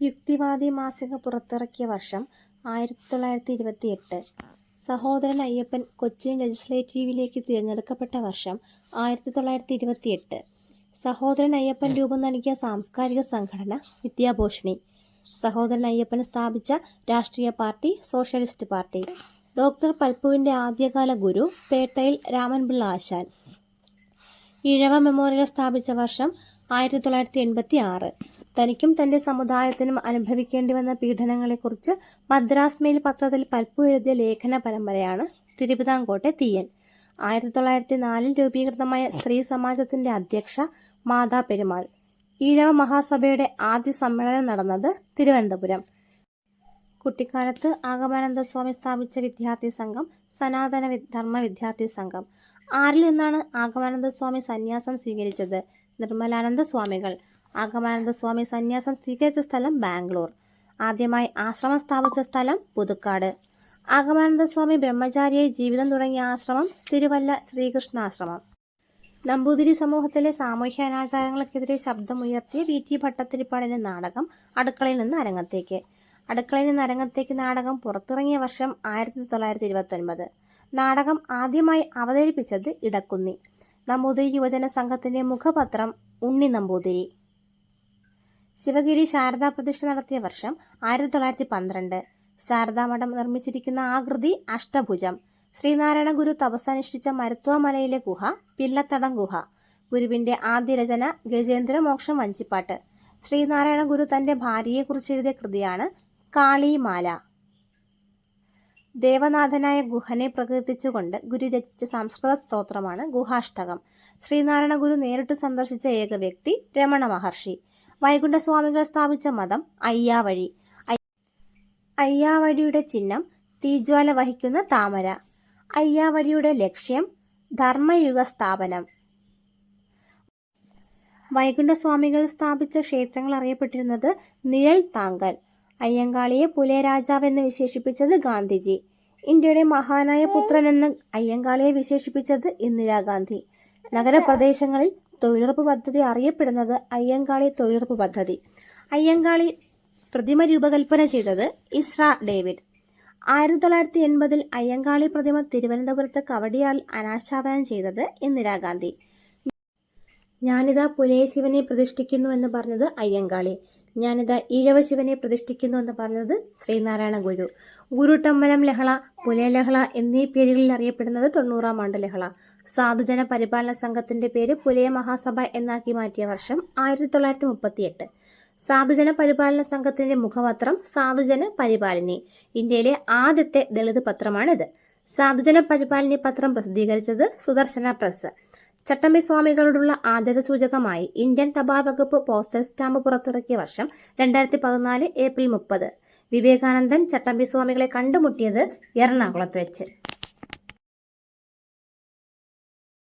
യുക്തിവാദി മാസിക പുറത്തിറക്കിയ വർഷം 1928. സഹോദരൻ അയ്യപ്പൻ കൊച്ചിൻ ലെജിസ്ലേറ്റീവിലേക്ക് തിരഞ്ഞെടുക്കപ്പെട്ട വർഷം 1928. സഹോദരൻ അയ്യപ്പൻ രൂപം നൽകിയ സാംസ്കാരിക സംഘടന വിദ്യാഭോഷിണി. സഹോദരൻ അയ്യപ്പൻ സ്ഥാപിച്ച രാഷ്ട്രീയ പാർട്ടി സോഷ്യലിസ്റ്റ് പാർട്ടി. ഡോക്ടർ പൽപ്പുവിൻ്റെ ആദ്യകാല ഗുരു പേട്ടയിൽ രാമൻപിള്ള ആശാൻ. ഈഴവ മെമ്മോറിയൽ സ്ഥാപിച്ച വർഷം 1986. തനിക്കും തൻ്റെ സമുദായത്തിനും അനുഭവിക്കേണ്ടി വന്ന പീഡനങ്ങളെക്കുറിച്ച് മദ്രാസ് മെയിൽ പത്രത്തിൽ പൽപ്പു എഴുതിയ ലേഖന പരമ്പരയാണ് തിരുവിതാംകോട്ടെ തീയൻ. 1904 രൂപീകൃതമായ സ്ത്രീ സമാജത്തിൻ്റെ അധ്യക്ഷ മാതാ പെരുമാൾ. ഈഴവ മഹാസഭയുടെ ആദ്യ സമ്മേളനം നടന്നത് തിരുവനന്തപുരം. കുട്ടിക്കാലത്ത് ആഗമാനന്ദസ്വാമി സ്ഥാപിച്ച വിദ്യാർത്ഥി സംഘം സനാതന ധർമ്മ വിദ്യാർത്ഥി സംഘം. ആരിൽ നിന്നാണ് ആഗമാനന്ദസ്വാമി സന്യാസം സ്വീകരിച്ചത്? നിർമ്മലാനന്ദ സ്വാമികൾ. ആഗമാനന്ദസ്വാമി സന്യാസം സ്വീകരിച്ച സ്ഥലം ബാംഗ്ലൂർ. ആദ്യമായി ആശ്രമം സ്ഥാപിച്ച സ്ഥലം പുതുക്കാട്. ആഗമാനന്ദസ്വാമി ബ്രഹ്മചാരിയായി ജീവിതം തുടങ്ങിയ ആശ്രമം തിരുവല്ല ശ്രീകൃഷ്ണാശ്രമം. നമ്പൂതിരി സമൂഹത്തിലെ സാമൂഹ്യ അനാചാരങ്ങൾക്കെതിരെ ശബ്ദമുയർത്തിയ VT ഭട്ടതിരിപ്പാടിൻ്റെ നാടകം അടുക്കളയിൽ നിന്ന് അരങ്ങത്തേക്ക്. അടുക്കളയിൽ നിന്ന് അരങ്ങത്തേക്ക് നാടകം പുറത്തിറങ്ങിയ വർഷം 1929. നാടകം ആദ്യമായി അവതരിപ്പിച്ചത് ഇടക്കുന്നി. നമ്പൂതിരി യുവജന സംഘത്തിൻ്റെ മുഖപത്രം ഉണ്ണി നമ്പൂതിരി. ശിവഗിരി ശാരദാ പ്രതിഷ്ഠ നടത്തിയ വർഷം 1912. ശാരദാമഠം നിർമ്മിച്ചിരിക്കുന്ന ആകൃതി അഷ്ടഭുജം. ശ്രീനാരായണ ഗുരു തപസ്സനുഷ്ഠിച്ച മരുത്വ മലയിലെ ഗുഹ പിള്ളത്തടം ഗുഹ. ഗുരുവിൻ്റെ ആദ്യ രചന ഗജേന്ദ്ര മോക്ഷം വഞ്ചിപ്പാട്ട്. ശ്രീനാരായണ ഗുരു തൻ്റെ ഭാര്യയെക്കുറിച്ച് എഴുതിയ കൃതിയാണ് കാളിമാല. ദേവനാഥനായ ഗുഹനെ പ്രകീർത്തിച്ചുകൊണ്ട് ഗുരു രചിച്ച സംസ്കൃത സ്തോത്രമാണ് ഗുഹാഷ്ടകം. ശ്രീനാരായണ ഗുരു നേരിട്ട് സന്ദർശിച്ച ഏക വ്യക്തി രമണ മഹർഷി. വൈകുണ്ഠസ്വാമികൾ സ്ഥാപിച്ച മതം അയ്യാവഴി. അയ്യാവഴിയുടെ ചിഹ്നം തീജ്വാല വഹിക്കുന്ന താമര. അയ്യാവഴിയുടെ ലക്ഷ്യം ധർമ്മയുഗ സ്ഥാപനം. വൈകുണ്ഠസ്വാമികൾ സ്ഥാപിച്ച ക്ഷേത്രങ്ങൾ അറിയപ്പെട്ടിരുന്നത് നിഴൽ താങ്കൽ. അയ്യങ്കാളിയെ പുലയ രാജാവെന്ന് വിശേഷിപ്പിച്ചത് ഗാന്ധിജി. ഇന്ത്യയുടെ മഹാനായ പുത്രൻ എന്ന് അയ്യങ്കാളിയെ വിശേഷിപ്പിച്ചത് ഇന്ദിരാഗാന്ധി. നഗരപ്രദേശങ്ങളിൽ തൊഴിലുറപ്പ് പദ്ധതി അറിയപ്പെടുന്നത് അയ്യങ്കാളി തൊഴിലുറപ്പ് പദ്ധതി. അയ്യങ്കാളി പ്രതിമ രൂപകൽപ്പന ചെയ്തത് ഇസ്ര ഡേവിഡ്. 1980 അയ്യങ്കാളി പ്രതിമ തിരുവനന്തപുരത്ത് കവടിയാൽ അനാച്ഛാദനം ചെയ്തത് ഇന്ദിരാഗാന്ധി. ഞാനിതാ പുലയ ശിവനെ പ്രതിഷ്ഠിക്കുന്നു എന്ന് പറഞ്ഞത് അയ്യങ്കാളി. ഞാനിതാ ഈഴവ ശിവനെ പ്രതിഷ്ഠിക്കുന്നു എന്ന് പറഞ്ഞത് ശ്രീനാരായണ ഗുരു. ഗുരുട്ടമ്മലം ലഹള, പുലയ ലഹള എന്നീ പേരുകളിൽ അറിയപ്പെടുന്നത് 90-ാം ആണ്ട് ലഹള. സാധുജന പരിപാലന സംഘത്തിന്റെ പേര് പുലയ മഹാസഭ എന്നാക്കി മാറ്റിയ വർഷം 1938. സാധുജന പരിപാലന സംഘത്തിന്റെ മുഖപത്രം സാധുജന പരിപാലിനി. ഇന്ത്യയിലെ ആദ്യത്തെ ദളിത് പത്രമാണിത്. സാധുജന പരിപാലിനി പത്രം പ്രസിദ്ധീകരിച്ചത് സുദർശന പ്രസ്. ചട്ടമ്പി സ്വാമികളോടുള്ള ആദരസൂചകമായി ഇന്ത്യൻ തപാൽ വകുപ്പ് പോസ്റ്റൽ സ്റ്റാമ്പ് പുറത്തിറക്കിയ വർഷം 2014 ഏപ്രിൽ 30. വിവേകാനന്ദൻ ചട്ടമ്പി സ്വാമികളെ കണ്ടുമുട്ടിയത് എറണാകുളത്ത് വെച്ച്.